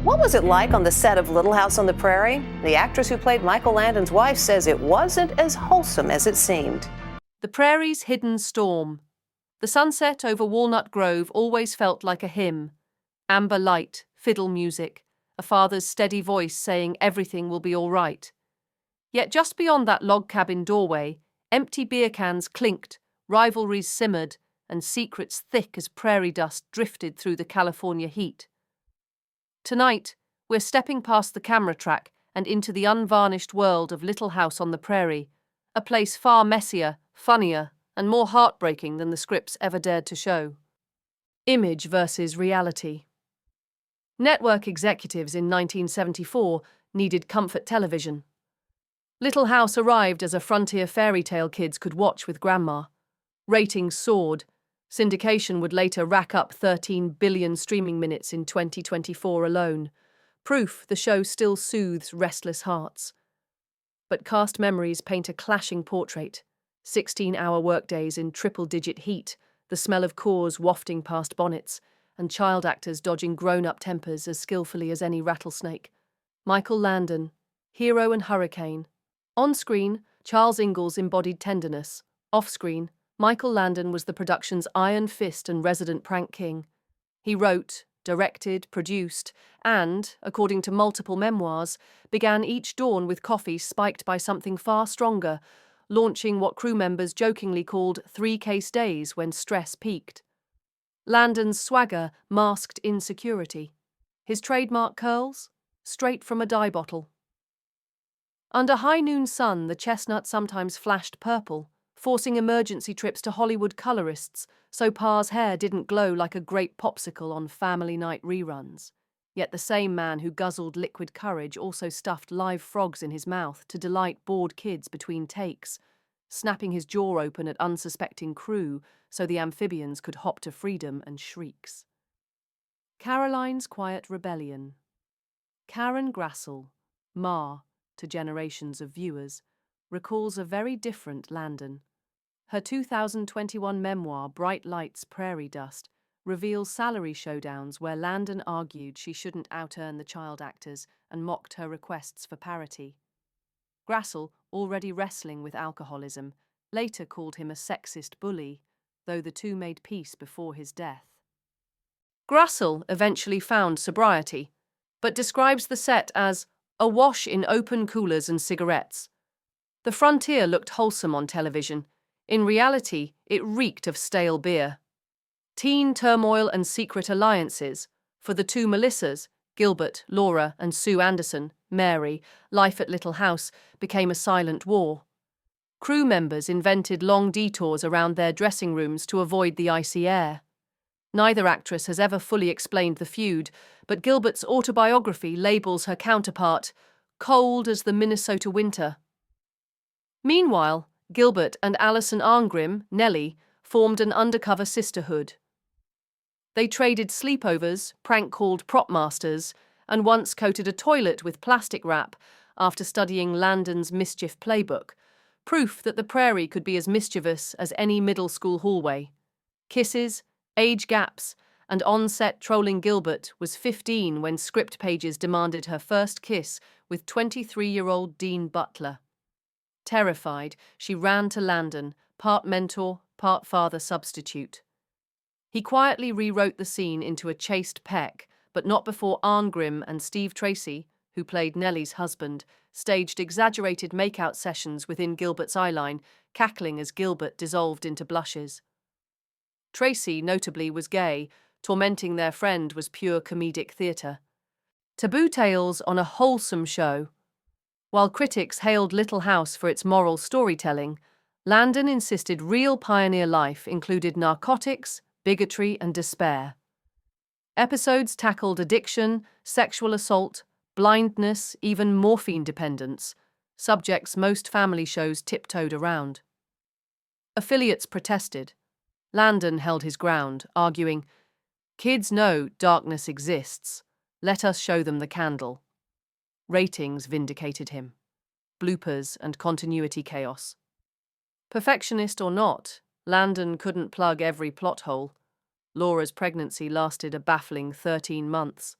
What was it like on the set of Little House on the Prairie? The actress who played Michael Landon's wife says it wasn't as wholesome as it seemed. The prairie's hidden storm. The sunset over Walnut Grove always felt like a hymn. Amber light, fiddle music, a father's steady voice saying everything will be all right. Yet just beyond that log cabin doorway, empty beer cans clinked, rivalries simmered, and secrets thick as prairie dust drifted through the California heat. Tonight, we're stepping past the camera track and into the unvarnished world of Little House on the Prairie, a place far messier, funnier, and more heartbreaking than the scripts ever dared to show. Image versus reality. Network executives in 1974 needed comfort television. Little House arrived as a frontier fairy tale kids could watch with grandma. Ratings soared. Syndication would later rack up 13 billion streaming minutes in 2024 alone. Proof the show still soothes restless hearts. But cast memories paint a clashing portrait. 16-hour workdays in triple-digit heat, the smell of cores wafting past bonnets, and child actors dodging grown-up tempers as skillfully as any rattlesnake. Michael Landon, hero and hurricane. On-screen, Charles Ingalls embodied tenderness. Off-screen, Michael Landon was the production's iron fist and resident prank king. He wrote, directed, produced, and, according to multiple memoirs, began each dawn with coffee spiked by something far stronger, launching what crew members jokingly called 3-case days when stress peaked. Landon's swagger masked insecurity. His trademark curls? Straight from a dye bottle. Under high noon sun, the chestnut sometimes flashed purple, forcing emergency trips to Hollywood colorists so Pa's hair didn't glow like a grape popsicle on family night reruns. Yet the same man who guzzled liquid courage also stuffed live frogs in his mouth to delight bored kids between takes, snapping his jaw open at unsuspecting crew so the amphibians could hop to freedom and shrieks. Caroline's quiet rebellion. Karen Grassel, Ma to generations of viewers, recalls a very different Landon. Her 2021 memoir, Bright Lights, Prairie Dust, reveals salary showdowns where Landon argued she shouldn't out-earn the child actors and mocked her requests for parity. Grassel, already wrestling with alcoholism, later called him a sexist bully, though the two made peace before his death. Grassel eventually found sobriety, but describes the set as awash in open coolers and cigarettes. The frontier looked wholesome on television. In reality, it reeked of stale beer. Teen turmoil and secret alliances. For the two Melissas, Gilbert, Laura, and Sue Anderson, Mary, life at Little House became a silent war. Crew members invented long detours around their dressing rooms to avoid the icy air. Neither actress has ever fully explained the feud, but Gilbert's autobiography labels her counterpart cold as the Minnesota winter. Meanwhile, Gilbert and Alison Arngrim, Nellie, formed an undercover sisterhood. They traded sleepovers, prank-called prop masters, and once coated a toilet with plastic wrap after studying Landon's mischief playbook, proof that the prairie could be as mischievous as any middle school hallway. Kisses, age gaps, and on-set trolling. Gilbert was 15 when script pages demanded her first kiss with 23-year-old Dean Butler. Terrified, she ran to Landon, part mentor, part father substitute. He quietly rewrote the scene into a chaste peck, but not before Arngrim and Steve Tracy, who played Nellie's husband, staged exaggerated make-out sessions within Gilbert's eyeline, cackling as Gilbert dissolved into blushes. Tracy, notably, was gay. Tormenting their friend was pure comedic theatre. Taboo tales on a wholesome show. While critics hailed Little House for its moral storytelling, Landon insisted real pioneer life included narcotics, bigotry, and despair. Episodes tackled addiction, sexual assault, blindness, even morphine dependence, subjects most family shows tiptoed around. Affiliates protested. Landon held his ground, arguing, "Kids know darkness exists. Let us show them the candle." Ratings vindicated him. Bloopers and continuity chaos. Perfectionist or not, Landon couldn't plug every plot hole. Laura's pregnancy lasted a baffling 13 months.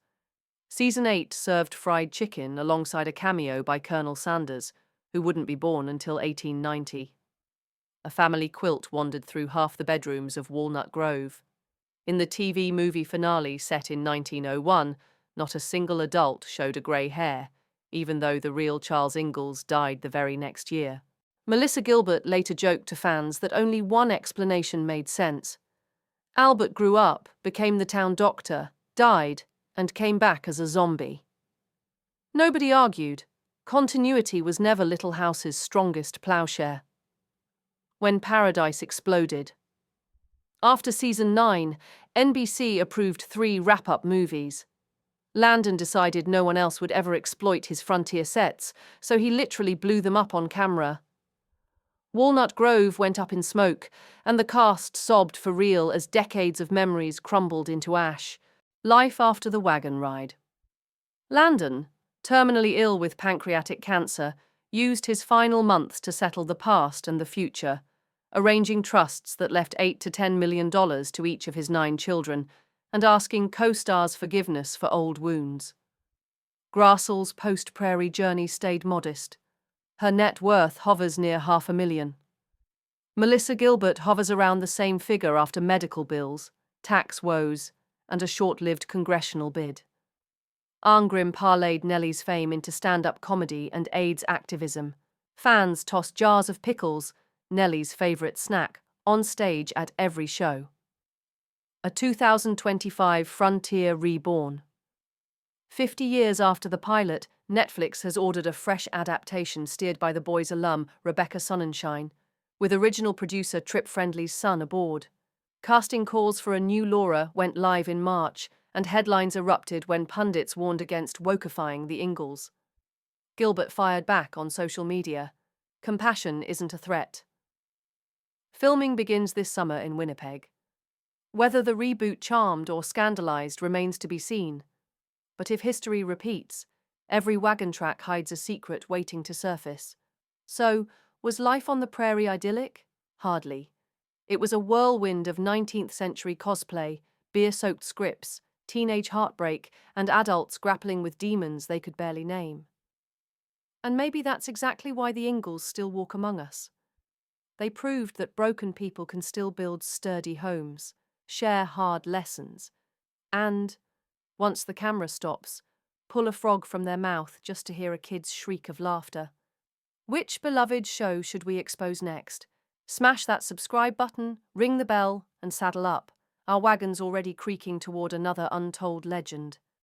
Season 8 served fried chicken alongside a cameo by Colonel Sanders, who wouldn't be born until 1890. A family quilt wandered through half the bedrooms of Walnut Grove. In the TV movie finale set in 1901, not a single adult showed a grey hair, even though the real Charles Ingalls died the very next year. Melissa Gilbert later joked to fans that only one explanation made sense. Albert grew up, became the town doctor, died, and came back as a zombie. Nobody argued. Continuity was never Little House's strongest ploughshare. When Paradise exploded. After season 9, NBC approved 3 wrap-up movies. Landon decided no one else would ever exploit his frontier sets, so he literally blew them up on camera. Walnut Grove went up in smoke, and the cast sobbed for real as decades of memories crumbled into ash. Life after the wagon ride. Landon, terminally ill with pancreatic cancer, used his final months to settle the past and the future, arranging trusts that left $8 to $10 million to each of his 9 children, and asking co-stars forgiveness for old wounds. Grassl's post-Prairie journey stayed modest. Her net worth hovers near $500,000. Melissa Gilbert hovers around the same figure after medical bills, tax woes, and a short-lived congressional bid. Arngrim parlayed Nellie's fame into stand-up comedy and AIDS activism. Fans tossed jars of pickles, Nellie's favourite snack, on stage at every show. A 2025 Frontier reborn. 50 years after the pilot, Netflix has ordered a fresh adaptation steered by The Boys alum Rebecca Sonnenschein, with original producer Trip Friendly's son aboard. Casting calls for a new Laura went live in March, and headlines erupted when pundits warned against wokeifying the Ingalls. Gilbert fired back on social media. Compassion isn't a threat. Filming begins this summer in Winnipeg. Whether the reboot charmed or scandalized remains to be seen. But if history repeats, every wagon track hides a secret waiting to surface. So, was life on the prairie idyllic? Hardly. It was a whirlwind of 19th century cosplay, beer-soaked scripts, teenage heartbreak, and adults grappling with demons they could barely name. And maybe that's exactly why the Ingalls still walk among us. They proved that broken people can still build sturdy homes, share hard lessons, and, once the camera stops, pull a frog from their mouth just to hear a kid's shriek of laughter. Which beloved show should we expose next? Smash that subscribe button, ring the bell, and saddle up. Our wagon's already creaking toward another untold legend.